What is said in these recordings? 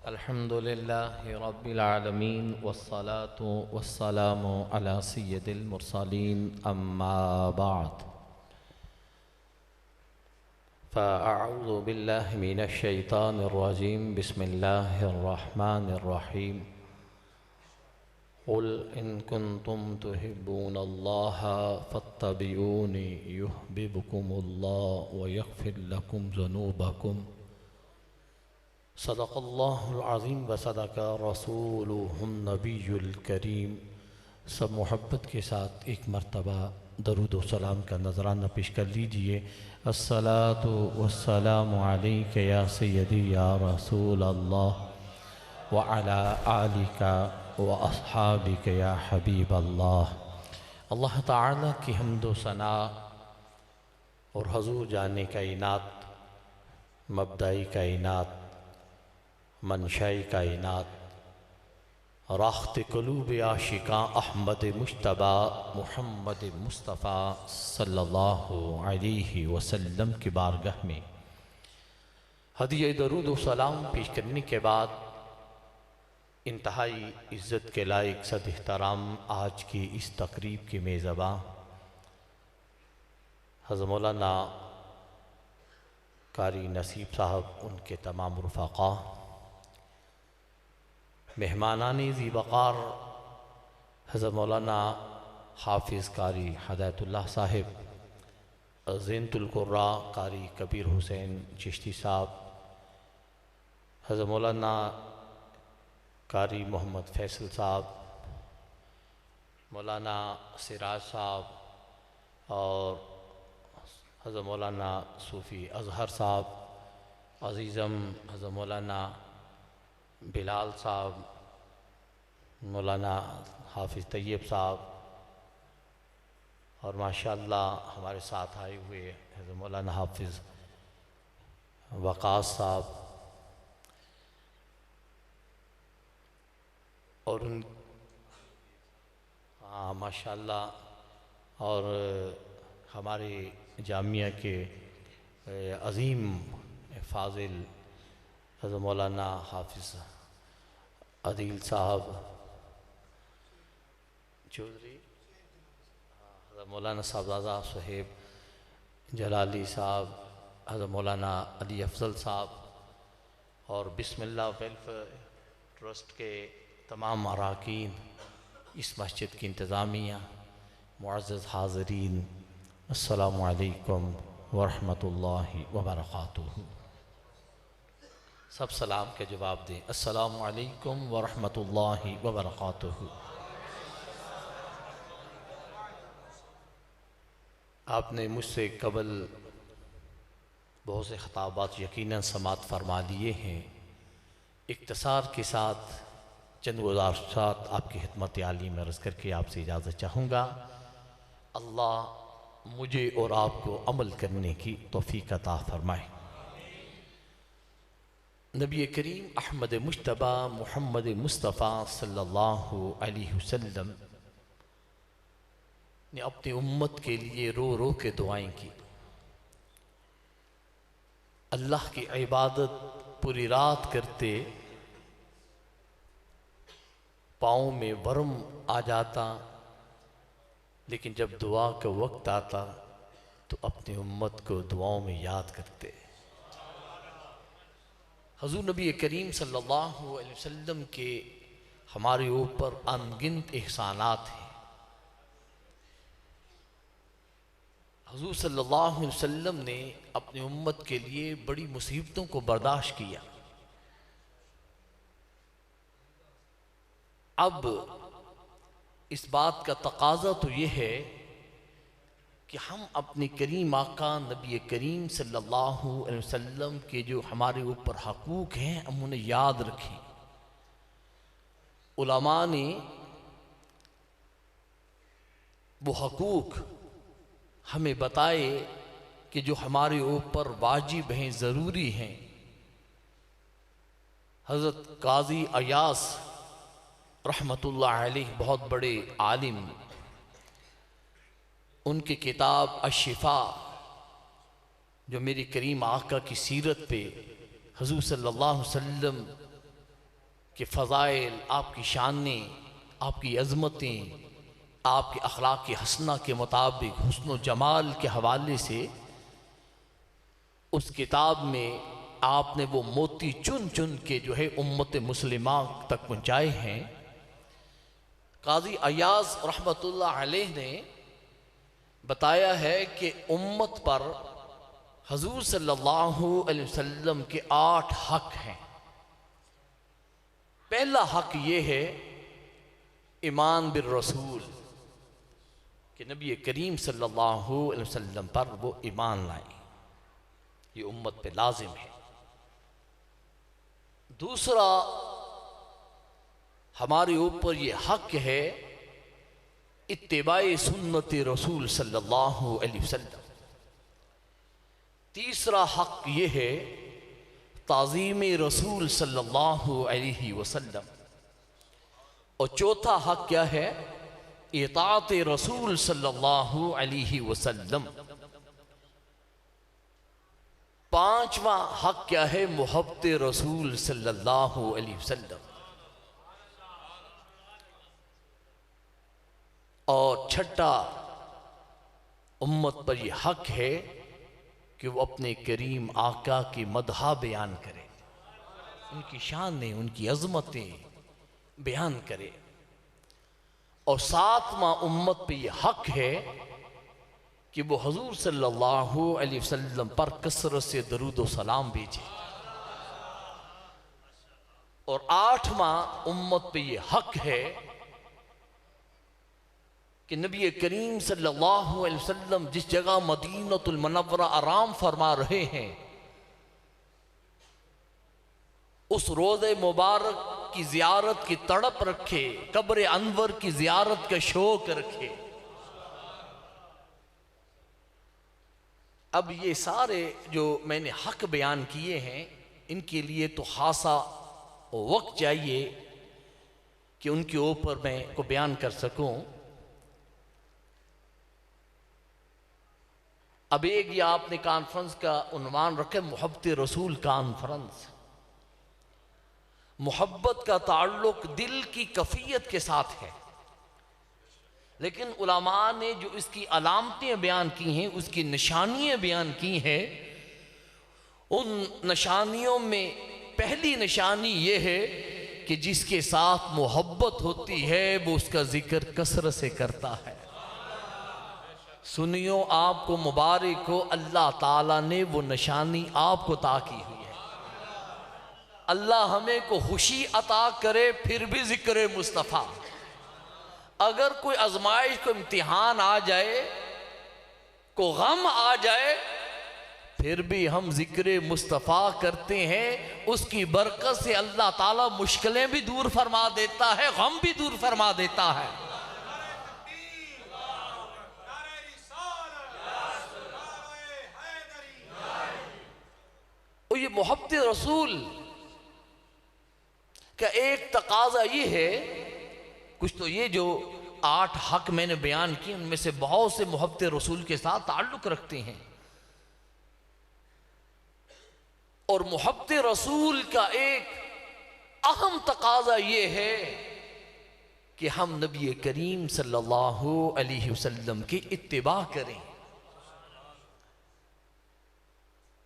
अल्हम्दुलिल्लाहि रब्बिल आलमीन वस्सलातु वस्सलामु अला सय्यिदिल मुरसलीन अम्मा बाद फ़अऊज़ु बिल्लाहि मिनश शैतानिर रजीम बिस्मिल्लाहिर रहमानिर रहीम क़ुल इन कुन्तुम तुहिब्बूनल्लाह फ़त्तबिऊनी युहब्बिबकुमुल्लाह व यग़फ़िर लकुम ज़ुनूबकुम सदक़ल्लाहुल अज़ीम व सदक़ रसूलुहुन नबियुल करीम। सब मोहब्बत के साथ एक मर्तबा दरूद व सलाम का नजराना पेश कर लीजिए। अस्सलातु वस्सलामु अलैका या सय्यदी या रसूल अल्लाह व अला आलिका व अस्हाबिका या हबीब अल्लाह। अल्लाह ताला की हम्दो सना और हुज़ूर जाने कायनात, मब्दाई कायनात, मनशाई कायनात, राख़्त क़ुलूब आशिक़ां अहमद मुज्तबा मुहम्मद मुस्तफ़ा सल्लल्लाहु अलैहि वसल्लम की बारगाह में हदिया दरूद व सलाम पेश करने के बाद इंतहाई इज़्ज़त के लायक सद एहतराम आज की इस तकरीब के मेज़बां हज़रत मौलाना कारी नसीब साहब, उनके तमाम रुफ़ाक़ा, मेहमानानी ज़ीवक़ार हज़रत मौलाना हाफिज़ कारी हदायतुल्लाह साहिब, ज़ीनतुल क़ुर्रा कारी कबीर हुसैन चिश्ती साहब, हज़रत मौलाना कारी मोहम्मद फ़ैसल साहब, मौलाना सिराज साहब और हज़रत मौलाना सूफ़ी अज़हर साहब, अज़ीज़म हज़रत मौलाना बिलाल साहब, मौलाना हाफिज़ तैयब साहब और माशाअल्लाह हमारे साथ आए हुए हज़रत मौलाना हाफिज़ वक़ास साहब और उन माशाअल्लाह और हमारे जामिया के अज़ीम फ़ाज़िल हज़रत मौलाना हाफिज़ अदील साहब चौधरी, हज़रत मौलाना साहबज़ादा सुहेब जलाली साहब, हज़रत मौलाना अली अफ़ज़ल साहब और बिस्मिल्लाह वेलफेयर ट्रस्ट के तमाम अरकान, इस मस्जिद की इंतज़ामिया, मुअज़्ज़ज़ हाज़रीन, अस्सलामु अलैकुम व रहमतुल्लाहि व बरकातुहू। सब सलाम के जवाब दें, अस्सलामु अलैकुम व रहमतुल्लाहि व बरकातुहू। आपने मुझसे कबल बहुत से ख़िताबात यकीनन समात फरमा लिए हैं। इख्तिसार के साथ चंद गुज़ारिशात आपकी खिदमत आली में अर्ज़ करके आपसे इजाज़त चाहूँगा। अल्लाह मुझे और आपको अमल करने की तौफ़ीक़ अता फ़रमाए। नबी करीम अहमद मुज्तबा मुहम्मद मुस्तफ़ा सल्लल्लाहु अलैहि वसल्लम ने अपनी उम्मत के लिए रो रो के दुआएं की। अल्लाह की इबादत पूरी रात करते, पाँव में वर्म आ जाता, लेकिन जब दुआ का वक्त आता तो अपनी उम्मत को दुआओं में याद करते। हुज़ूर नबी करीम सल्लल्लाहु अलैहि वसल्लम के हमारे ऊपर अनगिनत एहसानात हैं। हुज़ूर सल्लल्लाहु अलैहि वसल्लम ने अपनी उम्मत के लिए बड़ी मुसीबतों को बर्दाश्त किया। अब इस बात का तकाज़ा तो ये है कि हम अपने करीम आका नबी करीम सल्लल्लाहु अलैहि वसल्लम के जो हमारे ऊपर हकूक़ हैं हम उन्हें याद रखें। उलमा ने वो हकूक़ हमें बताए कि जो हमारे ऊपर वाजिब हैं, ज़रूरी हैं। हज़रत काज़ी अयास रहमतुल्लाह अलैह बहुत बड़े आलिम, उनकी किताब अशिफा जो मेरी करीम आका की सीरत पे हुज़ूर सल्लल्लाहु अलैहि वसल्लम कि फ़ज़ाइल, आपकी शानें, आपकी अज़मतें, आपके अखलाक की हसना के मुताबिक हुस्न व जमाल के हवाले से उस किताब में आपने वो मोती चुन चुन के जो है उम्मत मुस्लिमा तक पहुँचाए हैं। काज़ी अयाज़ रहमतुल्लाह अलैह ने बताया है कि उम्मत पर हजूर सल्लल्लाहु अलैहि वसल्लम के 8 हक हैं। पहला हक ये है ईमान बिर रसूल, कि नबी करीम सल्लल्लाहु अलैहि वसल्लम पर वो ईमान लाए, ये उम्मत पे लाजिम है। दूसरा हमारे ऊपर ये हक है इत्तिबाए सुन्नत रसूल सल्लल्लाहु अलैहि वसल्लम। तीसरा हक ये है ताज़ीम रसूल सल्लल्लाहु अलैहि वसल्लम। और चौथा हक क्या है? इताअत रसूल सल्लल्लाहु अलैहि वसल्लम। पांचवा हक क्या है? मुहब्बत रसूल सल्लल्लाहु अलैहि वसल्लम। और छठा उम्मत पर यह हक है कि वो अपने करीम आका की मदहा बयान करे, उनकी शानें, उनकी अज़मतें बयान करे। और सातवां उम्मत पे यह हक है कि वो हुज़ूर सल्लल्लाहु अलैहि वसल्लम पर कसरत से दरूद व सलाम भेजे। और आठवां उम्मत पे यह हक है कि नबी करीम सल्लल्लाहु अलैहि वसल्लम जिस जगह मदीनतुल मुनव्वरा आराम फरमा रहे हैं, उस रोज़े मुबारक की ज़ियारत की तड़प रखे, कब्र अनवर की ज़ियारत का शौक रखे। अब ये सारे जो मैंने हक बयान किए हैं, इनके लिए तो खासा वक्त चाहिए कि उनके ऊपर मैं को बयान कर सकूं। अब एक ये आपने कॉन्फ्रेंस का उन्वान रखे मोहब्बत रसूल कॉन्फ्रेंस। मोहब्बत का ताल्लुक दिल की कफ़ियत के साथ है, लेकिन उलमा ने जो इसकी अलामतें बयान की हैं, उसकी निशानियाँ बयान की हैं। उन निशानियों में पहली निशानी ये है कि जिसके साथ मोहब्बत होती है वो उसका जिक्र कसरत से करता है। सुनियो आपको मुबारक हो, अल्लाह ताला ने वो निशानी आपको अता की हुई है। अल्लाह हमें को खुशी अता करे फिर भी जिक्र मुस्तफ़ा। अगर कोई आजमाइश, को इम्तिहान आ जाए, को गम आ जाए, फिर भी हम जिक्र मुस्तफ़ा करते हैं। उसकी बरकत से अल्लाह ताला मुश्किलें भी दूर फरमा देता है, गम भी दूर फरमा देता है। और ये मोहब्बत रसूल का एक तकाजा ये है, कुछ तो ये जो 8 हक मैंने बयान किए उनमें से बहुत से मोहब्बत रसूल के साथ ताल्लुक रखते हैं। और मोहब्बत रसूल का एक अहम तकाजा ये है कि हम नबी करीम सल्लल्लाहु अलैहि वसल्लम की इत्तिबा करें।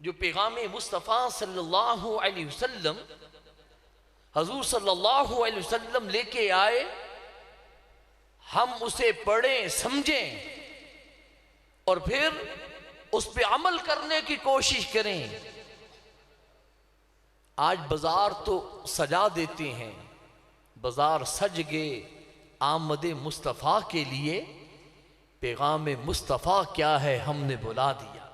जो पैगाम मुस्तफ़ा सल्लल्लाहु अलैहि वसल्लम हुज़ूर सल्लल्लाहु अलैहि वसल्लम लेके आए, हम उसे पढ़ें, समझें और फिर उस पे अमल करने की कोशिश करें। आज बाजार तो सजा देते हैं, बाजार सज गए आमद मुस्तफ़ा के लिए, पैगाम मुस्तफ़ा क्या है हमने बुला दिया।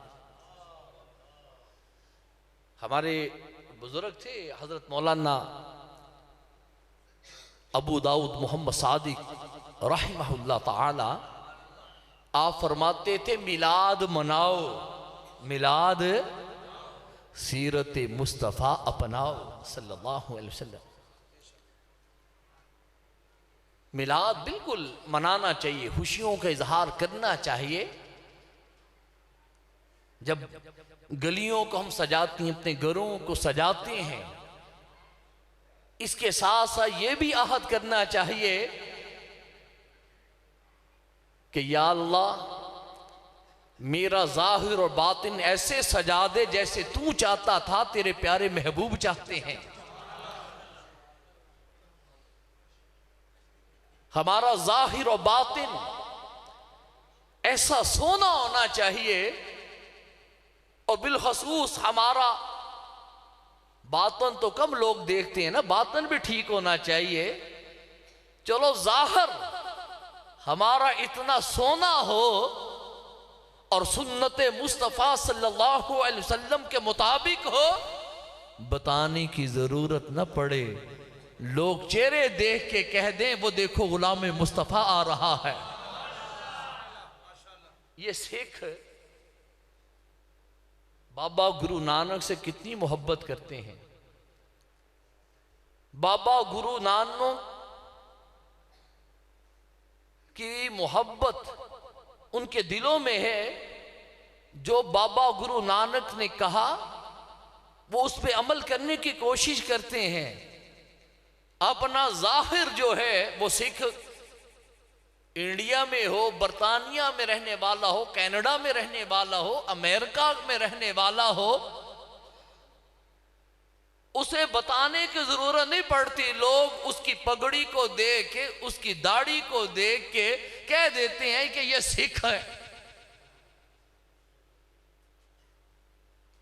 हमारे बुजुर्ग थे हजरत मौलाना अबू दाऊद मोहम्मद सादिक रहमहुल्लाह ताला, आप फरमाते थे मिलाद मनाओ, मिलाद सीरत मुस्तफ़ा अपनाओ सल्लल्लाहु अलैहि वसल्लम। मिलाद बिल्कुल मनाना चाहिए, खुशियों का इजहार करना चाहिए। जब गलियों को हम सजाते हैं, अपने घरों को सजाते हैं, इसके साथ साथ ये भी आहद करना चाहिए कि या अल्लाह मेरा जाहिर और बातिन ऐसे सजा दे जैसे तू चाहता था, तेरे प्यारे महबूब चाहते हैं। हमारा जाहिर और बातिन ऐसा सोना होना चाहिए, और बिलखसूस हमारा बातन तो कम लोग देखते हैं ना, बातन भी ठीक होना चाहिए। चलो जाहिर हमारा इतना सोना हो और सुन्नत मुस्तफ़ा सल्लल्लाहु अलैहि वसल्लम के मुताबिक हो, बताने की जरूरत न पड़े, लोग चेहरे देख के कह दें वो देखो गुलाम मुस्तफ़ा आ रहा है। ये सिख बाबा गुरु नानक से कितनी मोहब्बत करते हैं। बाबा गुरु नानक की मोहब्बत उनके दिलों में है। जो बाबा गुरु नानक ने कहा वो उस पर अमल करने की कोशिश करते हैं। अपना जाहिर जो है वो सिख इंडिया में हो, बरतानिया में रहने वाला हो, कनाडा में रहने वाला हो, अमेरिका में रहने वाला हो, उसे बताने की जरूरत नहीं पड़ती। लोग उसकी पगड़ी को देख के, उसकी दाढ़ी को देख के कह देते हैं कि यह सिख है।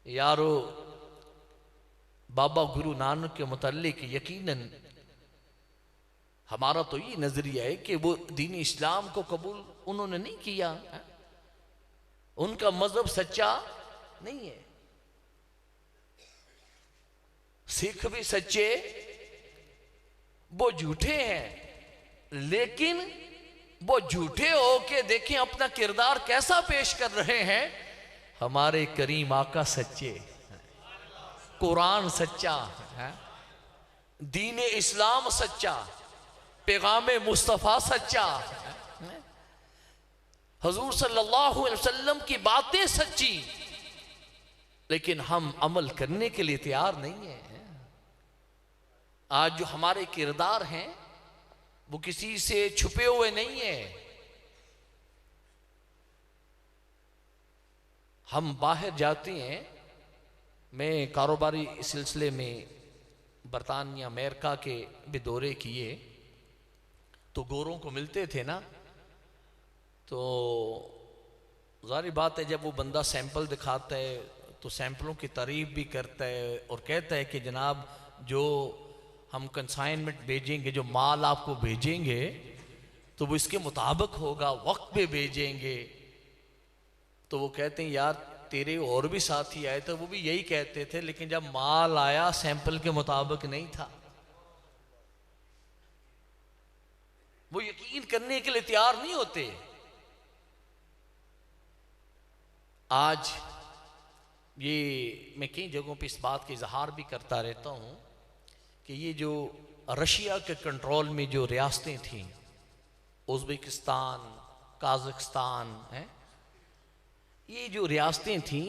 यारो बाबा गुरु नानक के मुताल्लिक यकीनन हमारा तो ये नजरिया है कि वो दीन इस्लाम को कबूल उन्होंने नहीं किया, उनका मजहब सच्चा नहीं है। सिख भी सच्चे, वो झूठे हैं, लेकिन वो झूठे होके देखें अपना किरदार कैसा पेश कर रहे हैं। हमारे करीम आका सच्चे, कुरान सच्चा है, दीन इस्लाम सच्चा, पैगाम मुस्तफ़ा सच्चा, हुजूर सल्लल्लाहु अलैहि वसल्लम की बातें सच्ची, लेकिन हम अमल करने के लिए तैयार नहीं है। आज जो हमारे किरदार हैं वो किसी से छुपे हुए नहीं है। हम बाहर जाते हैं, मैं कारोबारी सिलसिले में बरतानिया अमेरिका के भी दौरे किए, तो गोरों को मिलते थे ना, तो ज़ाहिर बात है जब वो बंदा सैंपल दिखाता है तो सैंपलों की तारीफ भी करता है और कहता है कि जनाब जो हम कंसाइनमेंट भेजेंगे, जो माल आपको भेजेंगे तो वो इसके मुताबिक होगा, वक्त पे भेजेंगे। तो वो कहते हैं यार तेरे और भी साथी आए थे, वो भी यही कहते थे, लेकिन जब माल आया सैंपल के मुताबिक नहीं था। वो यकीन करने के लिए तैयार नहीं होते। आज ये मैं कई जगहों पे इस बात का इजहार भी करता रहता हूं कि ये जो रशिया के कंट्रोल में जो रियासतें थीं, उज़्बेकिस्तान, काज़ाकिस्तान है, ये जो रियासतें थीं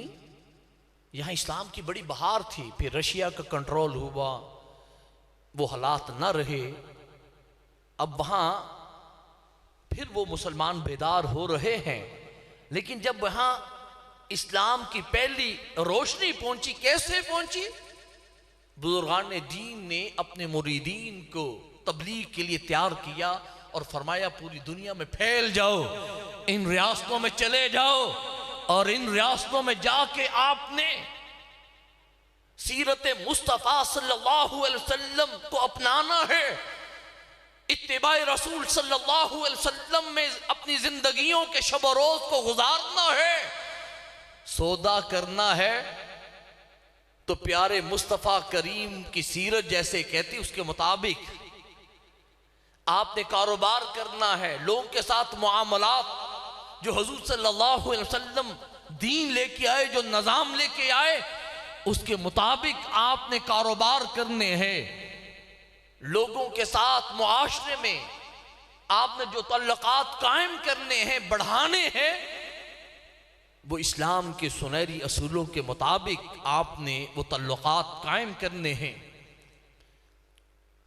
यहाँ इस्लाम की बड़ी बहार थी। फिर रशिया का कंट्रोल हुआ, वो हालात ना रहे, अब वहाँ फिर वो मुसलमान बेदार हो रहे हैं। लेकिन जब वहाँ इस्लाम की पहली रोशनी पहुंची, कैसे पहुंची? बुजुर्गान दीन ने अपने मुरीदीन को तबलीग के लिए तैयार किया और फरमाया पूरी दुनिया में फैल जाओ, इन रियासतों में चले जाओ, और इन रियासतों में जाके आपने सीरत मुस्तफ़ा सल्लल्लाहु अलैहि वसल्लम को अपनाना है, इत्तिबाए रसूल सल्लल्लाहु अलैहि वसल्लम में अपनी जिंदगियों के शब रोज को गुजारना है, सौदा करना है तो प्यारे मुस्तफ़ा करीम की सीरत जैसे कहती उसके मुताबिक आपने कारोबार करना है। लोगों के साथ मुआमलात जो हुजूर सल्लल्लाहु अलैहि वसल्लम दीन लेके आए, जो निज़ाम लेके आए, उसके मुताबिक आपने कारोबार करने हैं। लोगों के साथ मुआशरे में आपने जो तल्लुकात कायम करने हैं, बढ़ाने हैं, वो इस्लाम के सुनहरी असूलों के मुताबिक आपने वो तल्लुकात कायम करने हैं।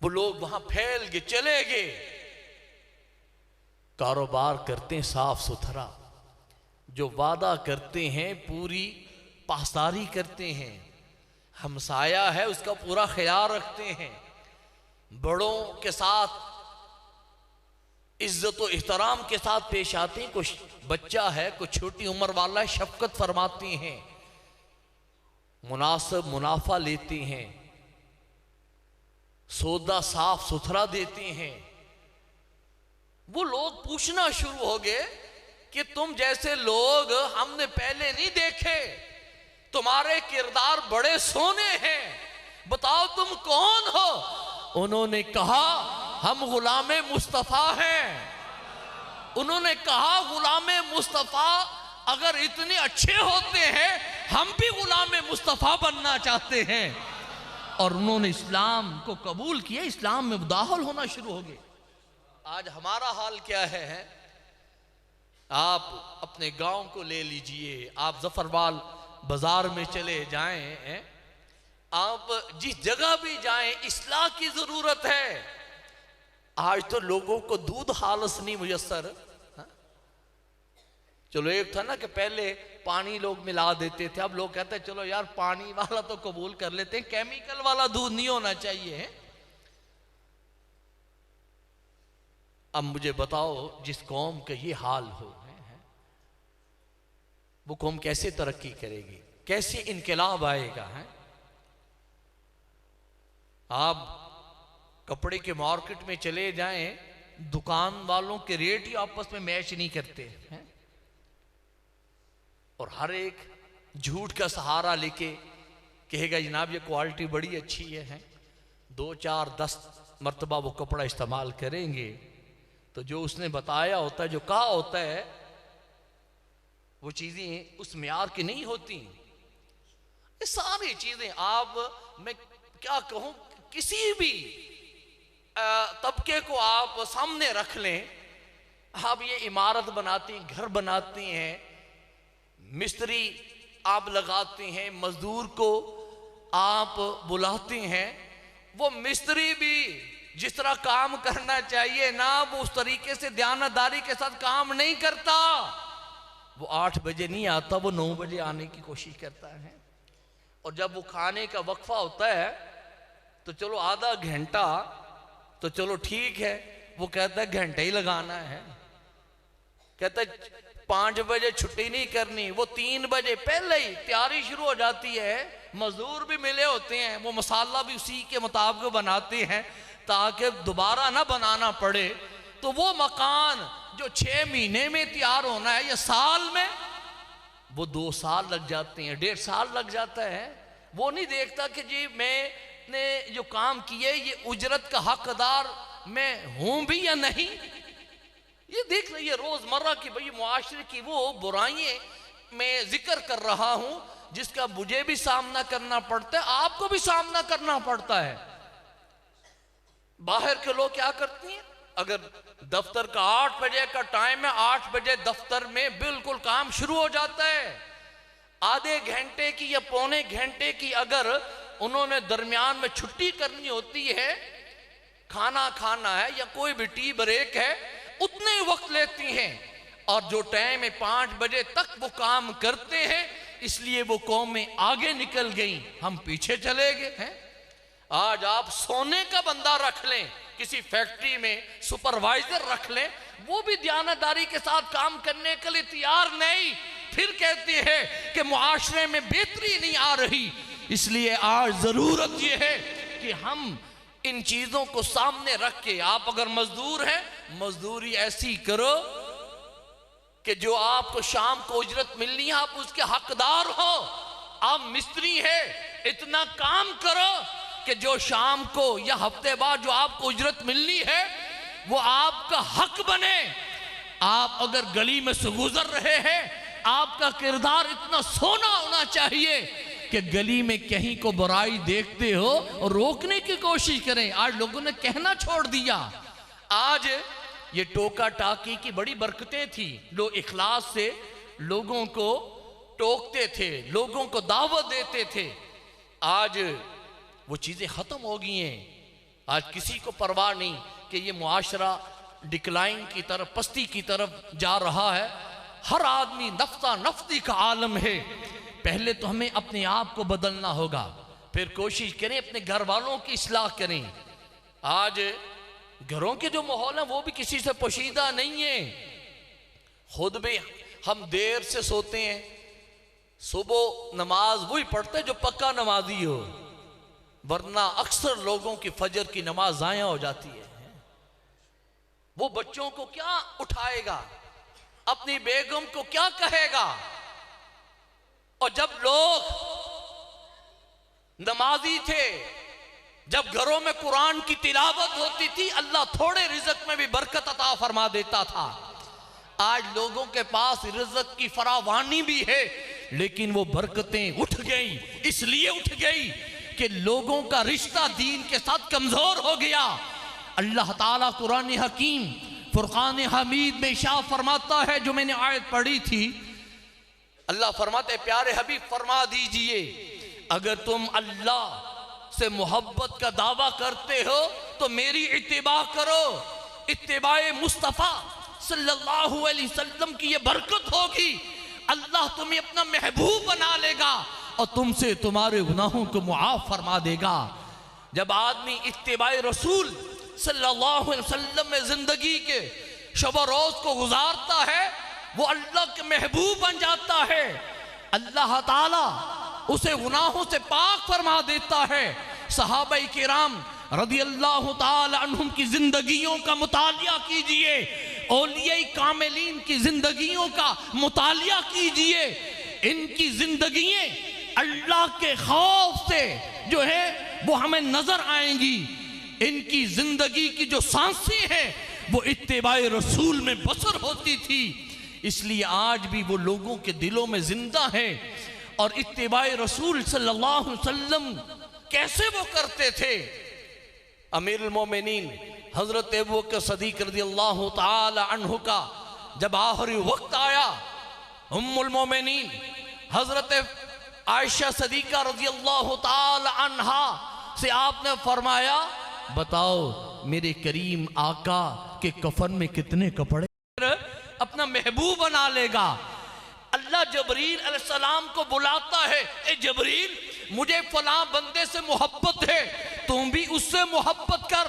वो लोग वहां फैल के चले गए, कारोबार करते हैं साफ सुथरा, जो वादा करते हैं पूरी पासदारी करते हैं, हमसाया है उसका पूरा ख्याल रखते हैं, बड़ों के साथ इज्जत और एहतराम के साथ पेश आते हैं। कुछ बच्चा है, कुछ छोटी उम्र वाला है, शफकत फरमाते हैं, मुनासिब मुनाफा लेते हैं, सौदा साफ सुथरा देते हैं। वो लोग पूछना शुरू हो गए कि तुम जैसे लोग हमने पहले नहीं देखे, तुम्हारे किरदार बड़े सोने हैं, बताओ तुम कौन हो। उन्होंने कहा हम गुलामे मुस्तफा हैं। उन्होंने कहा गुलामे मुस्तफा अगर इतने अच्छे होते हैं हम भी गुलामे मुस्तफा बनना चाहते हैं। और उन्होंने इस्लाम को कबूल किया, इस्लाम में दाखिल होना शुरू हो गए। आज हमारा हाल क्या है? आप अपने गांव को ले लीजिए, आप जफरवाल बाजार में चले जाएं, आप जिस जगह भी जाएं, इस्लाह की जरूरत है। आज तो लोगों को दूध हालस नहीं मुयस्सर। चलो एक था ना कि पहले पानी लोग मिला देते थे, अब लोग कहते हैं चलो यार पानी वाला तो कबूल कर लेते हैं, केमिकल वाला दूध नहीं होना चाहिए। अब मुझे बताओ जिस कौम का ये हाल हो, वो कौम कैसे तरक्की करेगी, कैसे इनकलाब आएगा? है आप कपड़े के मार्केट में चले जाएं, दुकान वालों के रेट ही आपस में मैच नहीं करते हैं, और हर एक झूठ का सहारा लेके कहेगा जनाब ये क्वालिटी बड़ी अच्छी है। 2 4 10 मरतबा वो कपड़ा इस्तेमाल करेंगे तो जो उसने बताया होता है, जो कहा होता है, वो चीजें उस म्यार की नहीं होती। ये सारी चीजें आप, मैं क्या कहूं, किसी भी तबके को आप सामने रख लें, आप ये इमारत बनाते हैं, घर बनाते हैं, मिस्त्री आप लगाते हैं, मजदूर को आप बुलाते हैं, वो मिस्त्री भी जिस तरह काम करना चाहिए ना, वो उस तरीके से दयानतदारी के साथ काम नहीं करता। वो 8 बजे नहीं आता, वो 9 बजे आने की कोशिश करता है। और जब वो खाने का वक्फा होता है तो चलो आधा घंटा तो चलो ठीक है, वो कहता है घंटा ही लगाना है, कहता है 5 बजे छुट्टी नहीं करनी, वो 3 बजे पहले ही तैयारी शुरू हो जाती है। मजदूर भी मिले होते हैं, वो मसाला भी उसी के मुताबिक बनाते हैं ताकि दोबारा ना बनाना पड़े। तो वो मकान जो 6 महीने में तैयार होना है या साल में, वो 2 साल लग जाते हैं, 1.5 साल लग जाता है। वो नहीं देखता कि जी मैंने जो काम किए ये उजरत का हकदार मैं हूं भी या नहीं। ये देख रही है रोजमर्रा की भाई मुआशरे की वो बुराइयां मैं जिक्र कर रहा हूं जिसका मुझे भी सामना करना पड़ता है, आपको भी सामना करना पड़ता है। बाहर के लोग क्या करते हैं, अगर दफ्तर का 8 बजे का टाइम है, 8 बजे दफ्तर में बिल्कुल काम शुरू हो जाता है। आधे घंटे की या पौने घंटे की अगर उन्होंने दरमियान में छुट्टी करनी होती है, खाना खाना है या कोई भी टी ब्रेक है, उतने वक्त लेती हैं। और जो टाइम है 5 बजे तक वो काम करते हैं, इसलिए वो कौमें आगे निकल गई, हम पीछे चले गए हैं। आज आप सोने का बंदा रख लें, किसी फैक्ट्री में सुपरवाइजर रख लें, वो भी दयानतदारी के साथ काम करने के लिए तैयार नहीं, फिर कहते हैं कि मुआशरे में बेहतरी नहीं आ रही। इसलिए आज जरूरत यह है कि हम इन चीजों को सामने रख के, आप अगर मजदूर हैं, मजदूरी ऐसी करो कि जो आपको शाम को उजरत मिलनी है आप उसके हकदार हो। आप मिस्त्री है, इतना काम करो कि जो शाम को या हफ्ते बाद जो आपको उजरत मिलनी है वो आपका हक बने। आप अगर गली में से गुजर रहे हैं, आपका किरदार इतना सोना होना चाहिए कि गली में कहीं को बुराई देखते हो और रोकने की कोशिश करें। आज लोगों ने कहना छोड़ दिया। आज ये टोका टाकी की बड़ी बरकतें थी, लोग इखलास से लोगों को टोकते थे, लोगों को दावत देते थे। आज वो चीजें खत्म हो गई हैं। आज किसी को परवाह नहीं कि ये मुआशरा डिक्लाइन की तरफ, पस्ती की तरफ जा रहा है। हर आदमी नफ्ता नफ्ती का आलम है। पहले तो हमें अपने आप को बदलना होगा, फिर कोशिश करें अपने घर वालों की इस्लाह करें। आज घरों के जो माहौल है वो भी किसी से पोशीदा नहीं है। खुद भी हम देर से सोते हैं, सुबह नमाज वही पढ़ते जो पक्का नमाजी हो, वरना अक्सर लोगों की फजर की नमाज ज़ाया हो जाती है। वो बच्चों को क्या उठाएगा, अपनी बेगम को क्या कहेगा। और जब लोग नमाजी थे, जब घरों में कुरान की तिलावत होती थी, अल्लाह थोड़े रिज़्क में भी बरकत अता फरमा देता था। आज लोगों के पास रिज़्क की फरावानी भी है, लेकिन वो बरकतें उठ गई। इसलिए उठ गई कि लोगों का रिश्ता दीन के साथ कमजोर हो गया। अल्लाह ताला कुरान हकीम फुरकान हमीद में इरशाद फरमाता है, जो मैंने आयत पढ़ी थी, अल्लाह फरमाते प्यारे हबीब फरमा दीजिए, अगर तुम अल्लाह से मोहब्बत का दावा करते हो तो मेरी इत्तिबा करो। इत्तिबाए मुस्तफ़ा सल्लल्लाहु अलैहि वसल्लम की ये बरकत होगी। अल्लाह तुम्हें अपना महबूब बना लेगा और तुमसे तुम्हारे गुनाहों को मुआफ फरमा देगा। जब आदमी इत्तिबाए रसूल सल्लल्लाहु अलैहि वसल्लम में जिंदगी के शब रोज को गुजारता है, वो अल्लाह के महबूब बन जाता है। अल्लाह ताला उसे गुनाहों से पाक फरमा देता है। सहाबाई किराम रदियल्लाहु ताला अन्हुम की जिंदगियों का मुतालिया कीजिए, औलिया कामिलीन की जिंदगियों का मुतालिया कीजिए। इनकी जिंदगियां अल्लाह के खौफ से जो है वो हमें नजर आएंगी। इनकी जिंदगी की जो सांसें हैं वो इत्तिबाए रसूल में बसर होती थी, इसलिए आज भी वो लोगों के दिलों में जिंदा है। और इत्तिबाए रसूल सल्लल्लाहु अलैहि वसल्लम कैसे वो करते थे। अमीरुल मोमिनीन हजरत अबू बकर सदीक रज़ियल्लाहु ताला अन्हु का जब आखिरी वक्त आया, उम्मुल मोमिनीन हजरत आयशा सदीका रज़ियल्लाहु ताला अन्हा से आपने फरमाया, बताओ मेरे करीम आका के कफन में कितने कपड़े। अपना महबूब बना लेगा। अल्लाह जबरील अलैहिस्सलाम को बुलाता है, ए जबरील मुझे फलां बंदे से मोहब्बत है, तुम भी उससे मोहब्बत कर।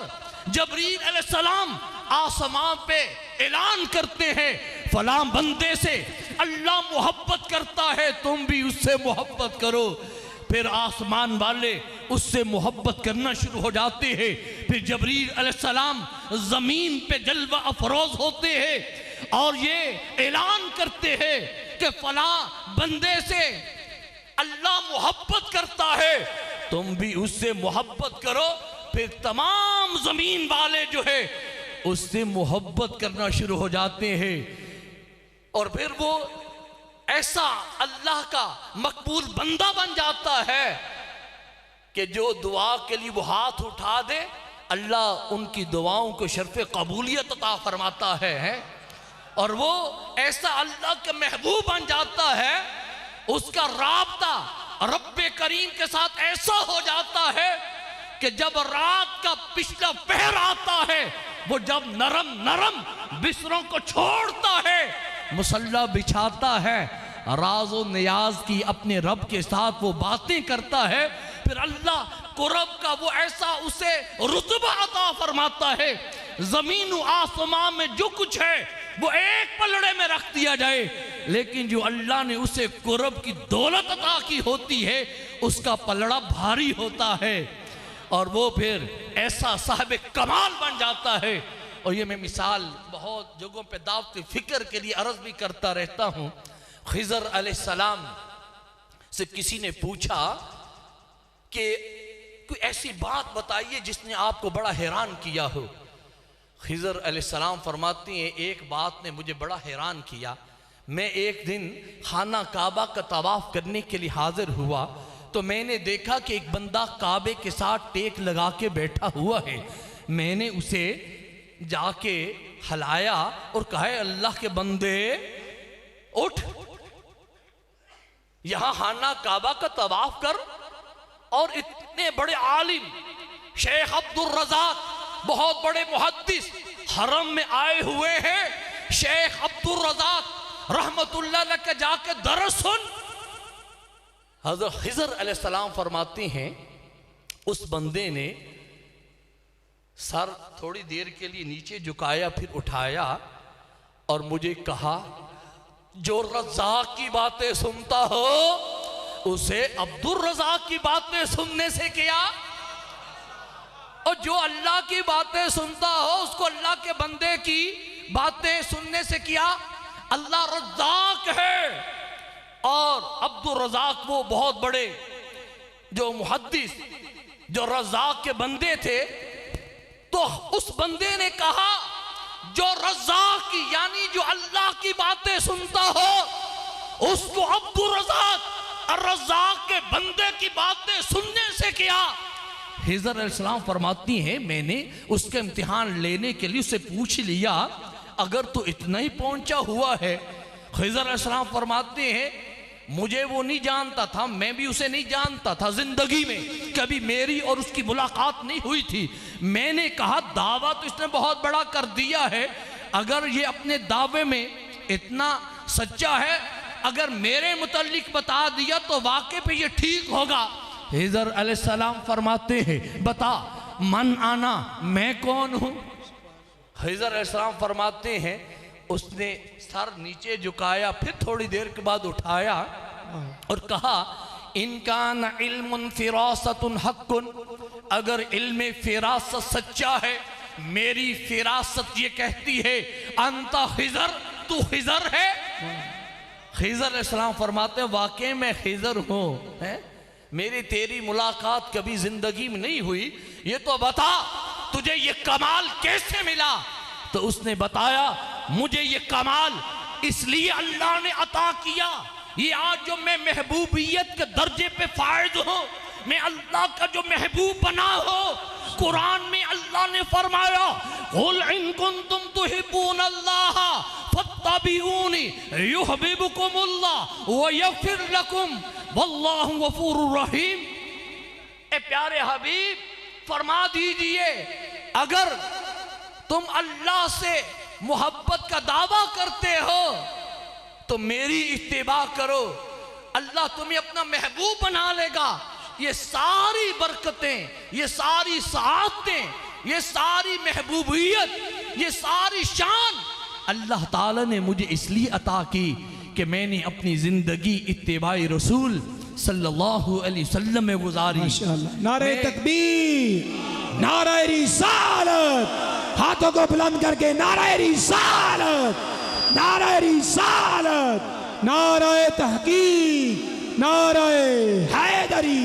जबरील अलैहिस्सलाम आसमान पे ऐलान करते हैं, फलां बंदे से अल्लाह मोहब्बत करता है, तुम भी उससे मोहब्बत करो। फिर आसमान वाले उससे मोहब्बत करना शुरू हो जाते हैं। फिर जबरील अलैहिस्सलाम जमीन पे जलवा अफरोज होते हैं और ये ऐलान करते हैं कि फला बंदे से अल्लाह मोहब्बत करता है, तुम भी उससे मोहब्बत करो। फिर तमाम जमीन वाले जो है उससे मोहब्बत करना शुरू हो जाते हैं। और फिर वो ऐसा अल्लाह का मकबूल बंदा बन जाता है कि जो दुआ के लिए वो हाथ उठा दे, अल्लाह उनकी दुआओं को शर्फ़े कबूलियत अता फरमाता है। और वो ऐसा अल्लाह के महबूब बन जाता है, उसका राब्ता रब्बे करीम के साथ ऐसा हो जाता है कि जब रात का पिछला पहर आता है, वो जब नरम नरम बिस्तरों को छोड़ता है, मुसल्ला बिछाता है, राज़ो नियाज की अपने रब के साथ वो बातें करता है, फिर अल्लाह कुरब का वो ऐसा उसे रुतबा अता फरमाता है, जमीन व आसमान में जो कुछ है वो एक पलड़े में रख दिया जाए, लेकिन जो अल्लाह ने उसे कुरब की दौलत अता की होती है उसका पलड़ा भारी होता है और वो फिर ऐसा साहिब कमाल बन जाता है। और ये मैं मिसाल बहुत जगहों पे दावत फिक्र के लिए अर्ज भी करता रहता हूँ। खिज़र अलैहिस्सलाम से किसी ने पूछा कि कोई ऐसी बात बताइए जिसने आपको बड़ा हैरान किया हो। खिज़र अलैहिस्सलाम फरमाती हैं, एक बात ने मुझे बड़ा हैरान किया। मैं एक दिन खाना काबा का तवाफ़ करने के लिए हाजिर हुआ तो मैंने देखा कि एक बंदा काबे के साथ टेक लगा के बैठा हुआ है। मैंने उसे जाके हलाया और कहा, अल्लाह के बंदे उठ, यहां खाना काबा का तवाफ कर। और इतने बड़े आलिम शेख अब्दुल रज़ाक बहुत बड़े मुहद्दिस हरम में आए हुए हैं। शेख अब्दुल रज़ाक रहमतुल्लाह अलैह के जाके दरस सुन। हज़रत खिज़र अलैहिस्सलाम फरमाते हैं उस बंदे ने सर थोड़ी देर के लिए नीचे झुकाया, फिर उठाया और मुझे कहा, जो रज़ाक की बातें सुनता हो उसे अब्दुल रज़ाक की बातें सुनने से क्या, और जो अल्लाह की बातें सुनता हो उसको अल्लाह के बंदे की बातें सुनने से क्या। अल्लाह रज़ाक है और अब्दुल रज़ाक वो बहुत बड़े जो मुहद्दिस जो रज़ाक के बंदे थे। तो उस बंदे ने कहा, जो रज़ाक की यानी जो अल्लाह की बातें सुनता हो उसको अब्दुल रज़ाक और रज़ाक के बंदे की बातें सुनने से क्या। खिज़र अलैहिस्सलाम फरमाती हैं मैंने उसके इम्तिहान लेने के लिए उससे पूछ लिया, अगर तो इतना ही पहुंचा हुआ है। खिज़र अलैहिस्सलाम फरमाते हैं मुझे वो नहीं जानता था, मैं भी उसे नहीं जानता था, जिंदगी में कभी मेरी और उसकी मुलाकात नहीं हुई थी। मैंने कहा दावा तो इसने बहुत बड़ा कर दिया है, अगर ये अपने दावे में इतना सच्चा है, अगर मेरे मुतल्लिक बता दिया तो वाकई पे ये ठीक होगा। खिज़र अलैहिस्सलाम फरमाते हैं बता मन आना, मैं कौन हूँ। खिज़र अलैहिस्सलाम फरमाते हैं उसने सर नीचे झुकाया, फिर थोड़ी देर के बाद उठाया और कहा, इनकान इल्मुन फिरासतुन हक्कुन, अगर इल्म फिरासत सच्चा है, मेरी फिरासत ये कहती है अंता खिज़र, तू खिज़र है। खिज़र अलैहिस्सलाम फरमाते हैं वाकई मैं खिज़र हूँ, मेरी तेरी मुलाकात कभी जिंदगी में नहीं हुई, ये तो बता तुझे ये कमाल कैसे मिला। तो उसने बताया मुझे ये कमाल इसलिए अल्लाह ने अता किया, ये आज जो मैं महबूबियत के दर्जे पे फायद हूँ, मैं अल्लाह का जो महबूब बना हो। कुरान में अल्लाह ने फरमाया कुल इन कुंतुम तुहिब्बून अल्लाह फत्तबिऊनी युहब्बुकुमुल्लाह व यगफिर लकुम वल्लाहु गफूरुर रहीम। ए प्यारे हबीब फरमा दीजिए, अगर तुम अल्लाह से मोहब्बत का दावा करते हो तो मेरी इत्तिबा करो, अल्लाह तुम्हें अपना महबूब बना लेगा। ये सारी बरकतें, ये सारी सआदतें, ये सारी महबूबियत, ये सारी शान अल्लाह ताला ने मुझे इसलिए अता की कि मैंने अपनी जिंदगी इत्तिबाई रसूल सल्लल्लाहु अलैहि वसल्लम में गुजारी। नारे तकबीर, नारे रिसालत, हाथों को बुलंद करके नारे रिसालत, नारे रिसालत, नारे तहकीक, नारे हैदरी,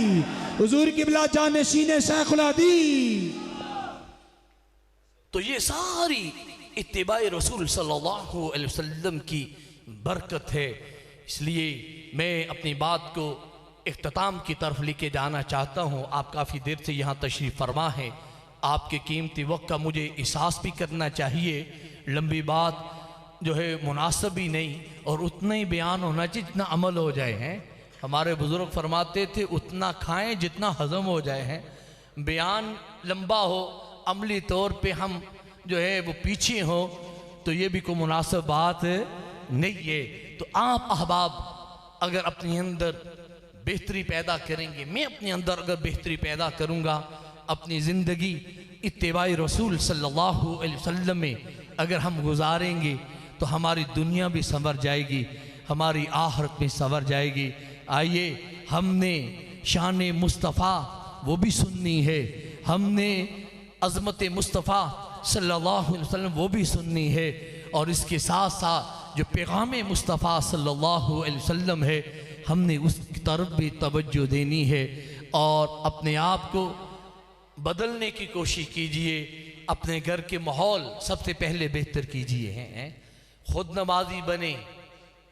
हुजूर किबला जानशीन शेखुल हदीस। तो ये सारी इत्तिबाए रसूल सल्लल्लाहु अलैहि वसल्लम की बरकत है। इसलिए मैं अपनी बात को इख्तिताम की तरफ लेके जाना चाहता हूँ। आप काफ़ी देर से यहाँ तशरीफ़ फरमा है, आपके कीमती वक्त का मुझे एहसास भी करना चाहिए। लंबी बात जो है मुनासिब ही नहीं और उतना ही बयान होना चाहिए जितना अमल हो जाए हैं। हमारे बुज़ुर्ग फरमाते थे उतना खाएं जितना हज़म हो जाए हैं। बयान लंबा हो, अमली तौर पे हम जो है वो पीछे हो, तो ये भी कोई मुनासिब बात नहीं है। तो आप अहबाब अगर अपने अंदर बेहतरी पैदा करेंगे, मैं अपने अंदर अगर बेहतरी पैदा करूँगा, अपनी ज़िंदगी इत्तिबाई रसूल सल्लल्लाहु अलैहि वसल्लम में अगर हम गुजारेंगे तो हमारी दुनिया भी संवर जाएगी, हमारी आखिरत में संवर जाएगी। आइए, हमने शान मुस्तफ़ा वो भी सुननी है, हमने अज़मत मुस्तफ़ा सल्लल्लाहु अलैहि वसल्लम वो भी सुननी है, और इसके साथ साथ जो पैगाम मुस्तफ़ा सल्लल्लाहु अलैहि वसल्लम है हमने उसकी तरफ भी तवज्जो देनी है। और अपने आप को बदलने की कोशिश कीजिए, अपने घर के माहौल सबसे पहले बेहतर कीजिए हैं, खुद नमाजी बने,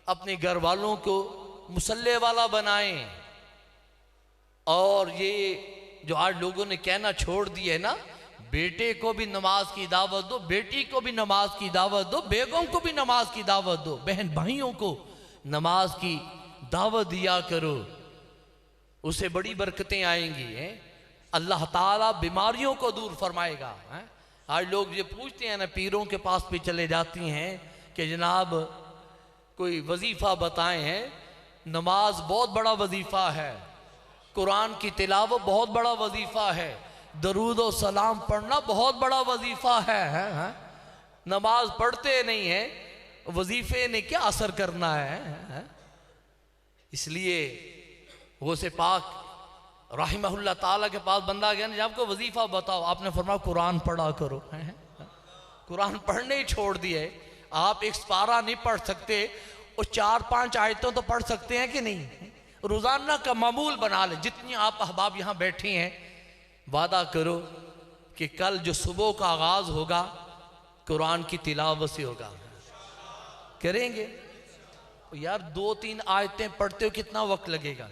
अपने घर वालों को मुसल्ले वाला बनाएं। और ये जो आज लोगों ने कहना छोड़ दिया है ना, बेटे को भी नमाज की दावत दो, बेटी को भी नमाज की दावत दो, बेगम को भी नमाज की दावत दो, बहन भाइयों को नमाज की दावत दिया करो, उसे बड़ी बरकतें आएंगी हैं। अल्लाह ताला बीमारियों को दूर फरमाएगा। आज लोग ये पूछते हैं ना, पीरों के पास भी चले जाती हैं कि जनाब कोई वजीफ़ा बताएं हैं। नमाज बहुत बड़ा वजीफ़ा है, कुरान की तिलावत बहुत बड़ा वजीफ़ा है, दरूद और सलाम पढ़ना बहुत बड़ा वजीफ़ा है। नमाज पढ़ते नहीं है, वजीफ़े ने क्या असर करना है। इसलिए गौसे पाक रहमहुल्लाह ताला के पास बंदा गया ना, जब आपको वजीफ़ा बताओ, आपने फरमाया कुरान पढ़ा करो। कुरान पढ़ने ही छोड़ दिए। आप एक पारा नहीं पढ़ सकते और 4-5 आयतों तो पढ़ सकते हैं कि नहीं। रोज़ाना का मामूल बना ले। जितनी आप अहबाब यहाँ बैठे हैं, वादा करो कि कल जो सुबह का आगाज़ होगा कुरान की तिलावत से होगा। करेंगे यार, 2-3 आयतें पढ़ते हो कितना वक्त लगेगा?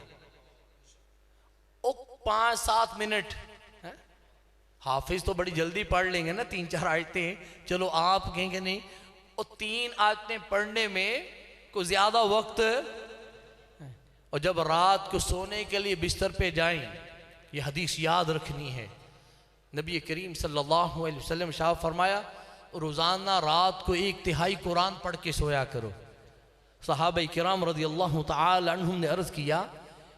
5-7 मिनट। हाफिज तो बड़ी जल्दी पढ़ लेंगे ना 3-4 आयतें। चलो आप कहेंगे नहीं, और 3 आयतें पढ़ने में को ज्यादा वक्त। और जब रात को सोने के लिए बिस्तर पे जाएं, ये हदीस याद रखनी है। नबी करीम सल्लल्लाहु अलैहि वसल्लम शाह फरमाया, रोजाना रात को 1/3 कुरान पढ़ के सोया करो। सहाबा किराम रज़ियल्लाहु तआला अन्हुम ने अर्ज किया,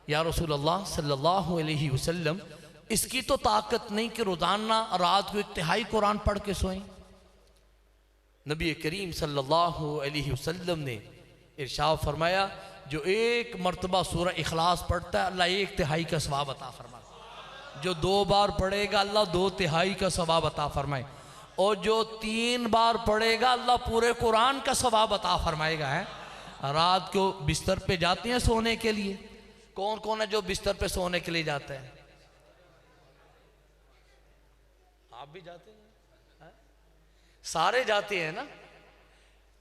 या रसूल अल्लाह सल्लल्लाहु अलैहि वसल्लम, इसकी तो ताकत नहीं कि रोजाना रात को 1/3 कुरान पढ़ के सोएं। नबी करीम सल्लल्लाहु अलैहि वसल्लम ने इरशाद फरमाया, जो 1 मरतबा सूरह इखलास पढ़ता है अल्लाह 1/3 का सवाब अता फरमाए। जो 2 बार पढ़ेगा अल्लाह 2/3 का सवाब अता फरमाए। और जो 3 बार पढ़ेगा अल्लाह पूरे कुरान का सवाब अता फरमाएगा। है रात को बिस्तर पे जाते हैं सोने के लिए, कौन कौन है जो बिस्तर पे सोने के लिए जाता है? आप भी जाते हैं? सारे जाते हैं ना।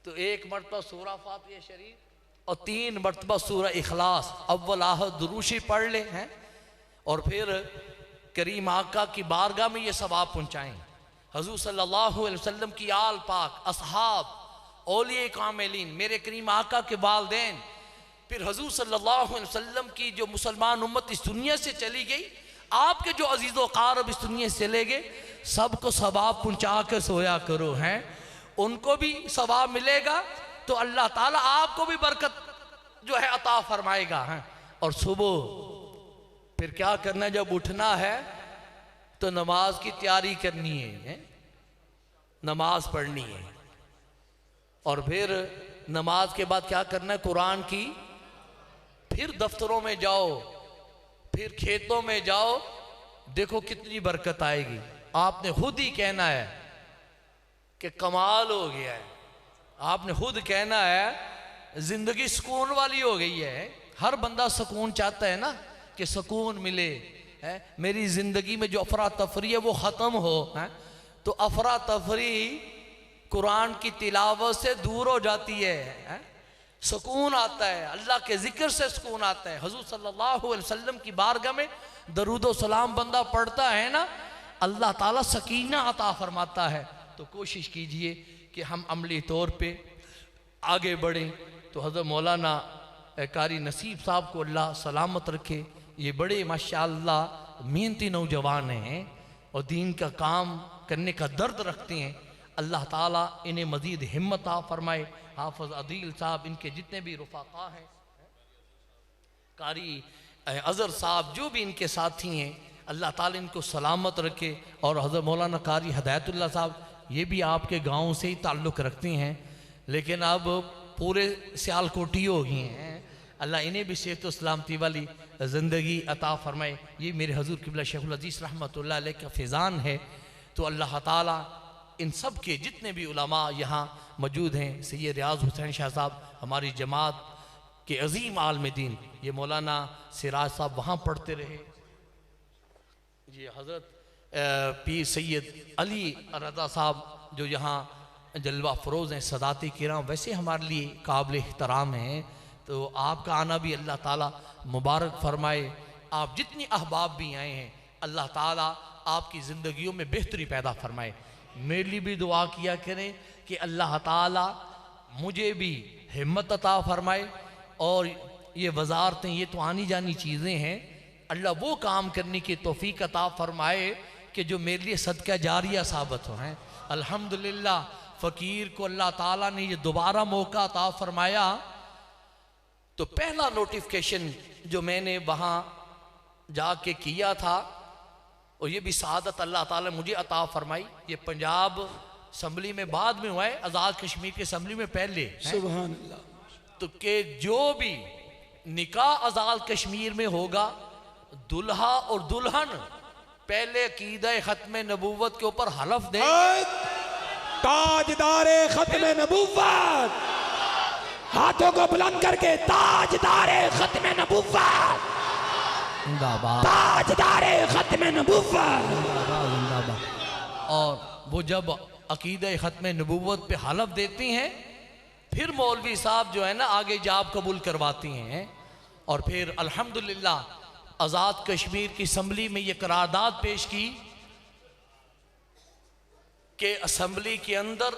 तो 1 मरतबा सूरह फातिहा शरीफ और 3 मरतबा सूरह इखलास अव्वल आहद दुरूशी पढ़ ले हैं, और फिर करीम आका की बारगाह में ये सवाब पहुंचाएं। हजूर सल्लल्लाहु अलैहि वसल्लम की आल पाक, असहाब, औलिया कामिलीन, मेरे करीम आका के वालिदैन, फिर हजूर सल्लल्लाहु अलैहि वसल्लम की जो मुसलमान उम्मत इस दुनिया से चली गई, आपके जो अजीज़ व क़ारब इस दुनिया से चले गए, सबको सवाब पहुँचा कर सोया करो। हैं उनको भी सवाब मिलेगा, तो अल्लाह ताला आपको भी बरकत जो है अता फरमाएगा। हैं और सुबह फिर क्या करना है, जब उठना है तो नमाज की तैयारी करनी है, नमाज पढ़नी है। और फिर नमाज के बाद क्या करना है, कुरान की, फिर दफ्तरों में जाओ, फिर खेतों में जाओ, देखो कितनी बरकत आएगी। आपने खुद ही कहना है कि कमाल हो गया है। आपने खुद कहना है जिंदगी सुकून वाली हो गई है। हर बंदा सुकून चाहता है ना, कि सुकून मिले। है मेरी जिंदगी में जो अफरा तफरी है वो ख़त्म हो। है तो अफरा तफरी कुरान की तिलावत से दूर हो जाती है। सुकून आता है, अल्लाह के जिक्र से सुकून आता है। हुज़ूर सल्लल्लाहु अलैहि वसल्लम की बारगाह में दरूद व सलाम बंदा पढ़ता है ना, अल्लाह ताला सकीना अता फरमाता है। तो कोशिश कीजिए कि हम अमली तौर पे आगे बढ़ें। तो हज़रत मौलाना कारी नसीब साहब को अल्लाह सलामत रखे। ये बड़े माशाअल्लाह मेहनती नौजवान हैं और दीन का काम करने का दर्द रखते हैं। अल्लाह ताला इन्हें मज़ीद हिम्मत आ फरमाए। हाफ़िज़ अदील साहब, इनके जितने भी रुफ़ाक़ा हैं, कारी अज़हर साहब, जो भी इनके साथी हैं, अल्लाह ताला इनको सलामत रखे। और हज़रत मौलाना कारी हिदायतुल्लाह साहब, ये भी आपके गांव से ही ताल्लुक़ रखते हैं, लेकिन अब पूरे सियालकोटी हो गए हैं। अल्लाह इन्हें भी सेहत सलामती वाली ज़िंदगी अता फ़रमाए। ये मेरे हज़ूर क़िबला शेखुल अज़ीज़ रहमतुल्लाह अलैह का फ़ैज़ान है। तो अल्लाह ताला इन सब के जितने भी उलमा यहाँ मौजूद हैं, सैयद रियाज़ हुसैन शाह साहब हमारी जमात के अज़ीम आलम दीन, ये मौलाना सिराज साहब वहाँ पढ़ते रहे, ये हज़रत पीर सैयद अली रज़ा साहब जो यहाँ जलवा फ़रोज़ हैं, सदाती किराम वैसे हमारे लिए काबिल एहतराम हैं। तो आपका आना भी अल्लाह ताला मुबारक फ़रमाए। आप जितनी अहबाब भी आए हैं, अल्लाह ताला आपकी ज़िंदगियों में बेहतरी पैदा फ़रमाए। मेरे लिए भी दुआ किया करें कि अल्लाह ताला मुझे भी हिम्मत अता फ़रमाए। और ये वज़ारतें, ये तो आनी जानी चीज़ें हैं, अल्लाह वो काम करने की तौफीक अता फरमाए कि जो मेरे लिए सदका जारिया साबित हो हैं। अल्हम्दुलिल्लाह फ़कीर को अल्लाह ताला ने ये दोबारा मौका अता फरमाया। तो पहला नोटिफिकेशन जो मैंने वहाँ जाके किया था, और ये भी सआदत अल्लाह ताला ने मुझे अता फरमाई, ये पंजाब असम्बली में बाद में हुआ है, आज़ाद कश्मीर की असम्बली में पहले। सुभान अल्लाह। तो कि जो भी निकाह आज़ाद कश्मीर में होगा, दुल्हा और दुल्हन पहले अकीदा खत्म नबूवत के ऊपर हलफ दे, ताजदारे खत्म नबूवत, हाथों को बुलंद करके ताजदारे खत्म नबूवत, जिंदाबाद ताजदारे खत्म नबूवत। जिंदाबाद। और वो जब अकीदा खत्म नबूवत पे हलफ देती हैं, फिर मौलवी साहब जो है ना आगे जाब कबूल करवाती हैं, और फिर अल्हम्दुलिल्लाह आज़ाद कश्मीर की असम्बली में ये करारदाद पेश की कि असम्बली के अंदर,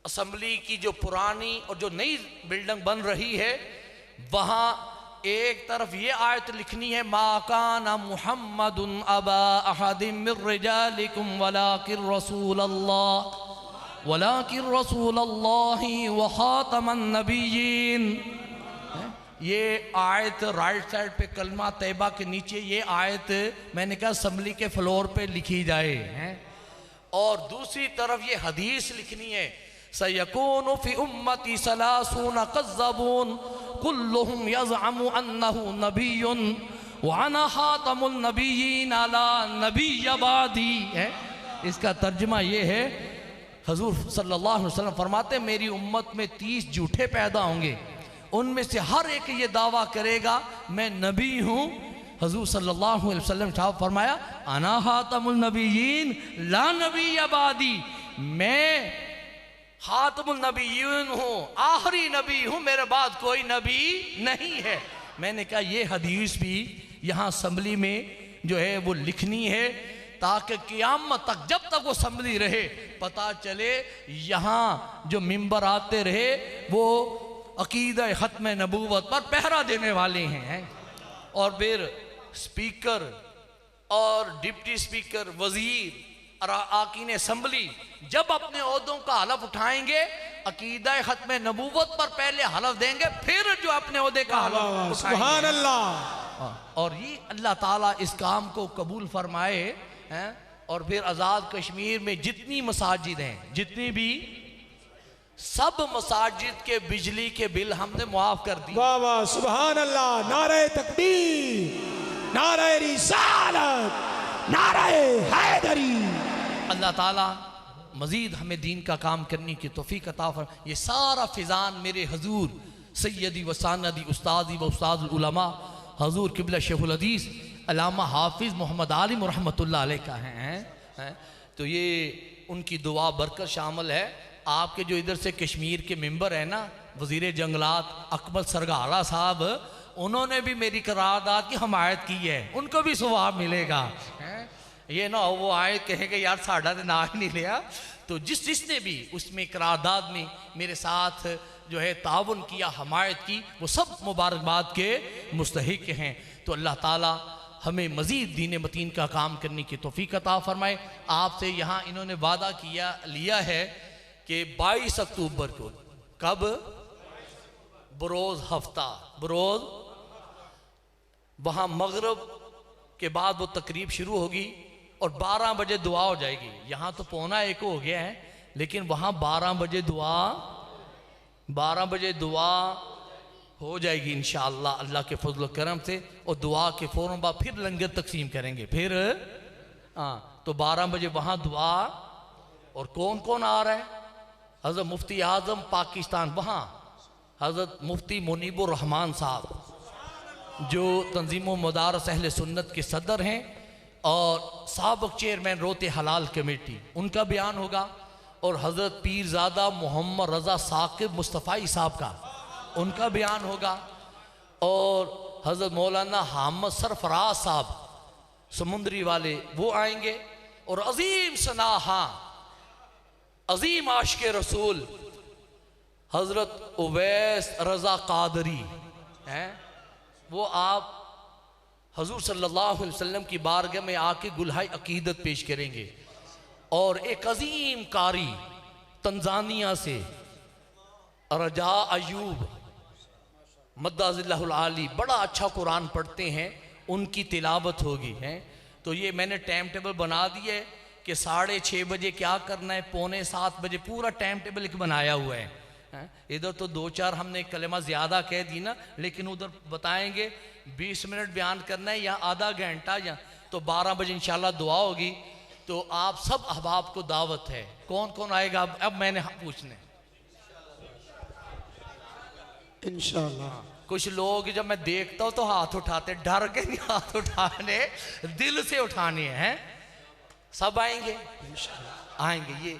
असम्बली की जो पुरानी और जो नई बिल्डिंग बन रही है, वहाँ एक तरफ ये आयत लिखनी है, मा काना मुहम्मदुन अबा अहदिम मिर रिजालिकुम वलाकिन रसूलल्लाहि व खातमन नबिय्यीन। ये आयत राइट साइड पे कलमा तैयबा के नीचे ये आयत मैंने कहा असम्बली के फ्लोर पे लिखी जाए हैं। और दूसरी तरफ ये हदीस लिखनी है, सयकूनु फी उम्मती सलासून कज़्ज़बून कुल्लुहुम यज़अमु अन्नहु नबिय्युन व अना खातमुन नबिय्यीन अला नबिय्य बादी है। इसका तर्जुमा ये है, हजूर सल्लल्लाहु अलैहि वसल्लम फरमाते मेरी उम्मत में 30 झूठे पैदा होंगे, उनमें से हर एक ये दावा करेगा मैं नबी हूँ। हजूर सल्लल्लाहु अलैहि वसल्लम साहब फरमाया अना खातमुल नबिय्यीन ला नबी अबादी, मैं खातमुल नबिय्यीन हूँ, आखिरी नबी हूँ, मेरे बाद कोई नबी नहीं है। मैंने कहा ये हदीस भी यहाँ असम्बली में जो है वो लिखनी है, ताकि क़यामत तक जब तक वो असम्बली रहे पता चले यहाँ जो मिंबर आते रहे वो अकीदा ख़त्म नबूवत पर पहरा देने वाले हैं। और फिर स्पीकर और डिप्टी स्पीकर, वजीर और आकीन असम्बली जब अपने ओहदों का हलफ उठाएंगे, अकीदा ख़त्म नबूवत पर पहले हलफ देंगे, फिर जो अपने ओहदे का हलफ सुभान अल्लाह। और ये अल्लाह ताला इस काम को कबूल फरमाए हैं। और फिर आज़ाद कश्मीर में जितनी मसाजिद हैं, जितनी भी, सब मसाजिद के बिजली के बिल हमने मुआफ कर दिए। वाह वाह सुभान अल्लाह। नारे तकबीर, नारे रिसालत, नारे हैदरी। अल्लाह ताला मजीद हमें दीन का काम करने की तौफीक अता फरमाए। ये सारा फिजान मेरे हजूर सैयदी व सानदी उस्तादी व उस्ताद उलमा हजूर किबला शेखुल हदीस अल्लामा हाफिज़ मोहम्मद आलिम रहमतुल्लाह अलैह का हैं। तो ये उनकी दुआ बरकत शामिल है। आपके जो इधर से कश्मीर के मेंबर है ना, वज़ीर जंगलात अकबर सरगाड़ा साहब, उन्होंने भी मेरी करारदाद की हमायत की है, उनको भी सवाब मिलेगा। ये ना हो वो आए कहेंगे यार साड़ा ने ना ही नहीं लिया। तो जिसने भी उसमें करारदाद में मेरे साथ जो है ताउन किया, हमायत की, वो सब मुबारकबाद के मुस्तहिक हैं। तो अल्लाह ताला हमें मज़ीद दीन मतीन का काम करने की तौफीक अता फरमाए। आपसे यहाँ इन्होंने वादा लिया है कि 22 अक्टूबर को, कब, बरोज़ हफ्ता, बरोज़ वहाँ मगरब के बाद वो तकरीब शुरू होगी और 12 बजे दुआ हो जाएगी। यहाँ तो 12:45 हो गया है, लेकिन वहाँ 12 बजे दुआ हो जाएगी इंशाअल्लाह अल्लाह के फजल करम से। और दुआ के फ़ौरन बाद फिर लंगर तकसीम करेंगे। फिर तो 12 बजे वहाँ दुआ। और कौन कौन आ रहा है? हज़रत मुफ्ती आज़म पाकिस्तान, वहाँ हज़रत मुफ्ती मुनीबुर रहमान साहब जो तंजीम मदारस अहले सुन्नत के सदर हैं और साबिक़ चेयरमैन रोते हलाल कमेटी, उनका बयान होगा। और हज़रत पीरज़ादा मोहम्मद रज़ा साकिब मुस्तफ़ाई साहब का, उनका बयान होगा। और हज़रत मौलाना हामिद सरफराज साहब समुंदरी वाले वो आएंगे। और अजीम सनाहा, अजीम आशिक़ रसूल हज़रत उवैस रज़ा कादरी हैं, वो आप हजूर सल्लल्लाहु अलैहि वसल्लम की बारगाह में आके गुलहाय अकीदत पेश करेंगे। और एक अजीम कारी तंजानिया से रजा अयूब मद्दाजिल्लाहुल आली बड़ा अच्छा कुरान पढ़ते हैं, उनकी तिलावत होगी है। तो ये मैंने टाइम टेबल बना दिया है कि 6:30 बजे क्या करना है, 6:45 बजे पूरा टाइम टेबल एक बनाया हुआ है। इधर तो 2-4 हमने कलमा ज़्यादा कह दी ना, लेकिन उधर बताएंगे 20 मिनट बयान करना है या आधा घंटा, या तो 12 बजे इंशाल्लाह दुआ होगी। तो आप सब अहबाब को दावत है। कौन कौन आएगा अब मैंने पूछने इंशाल्लाह। कुछ लोग जब मैं देखता हूँ तो हाथ उठाते, डर के नहीं हाथ उठाने, दिल से उठाने हैं। सब आएंगे आएंगे। ये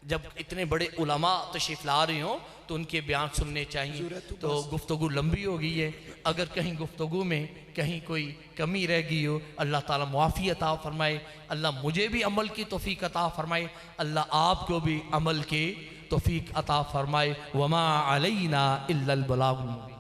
जब इतने बड़े उलमा तशरीफ ला रहे हो तो उनके बयान सुनने चाहिए। तो गुफ्तगू लंबी हो गई है, अगर कहीं गुफ्तगू में कहीं कोई कमी रह गई हो, अल्लाह ताला मुआफ़ी अता फरमाए। अल्लाह मुझे भी अमल की तौफीक अता फरमाए, अल्लाह आपको भी अमल की तौफीक अता फरमाए। वमा अलैना इल्लल बलागुल मुबीन।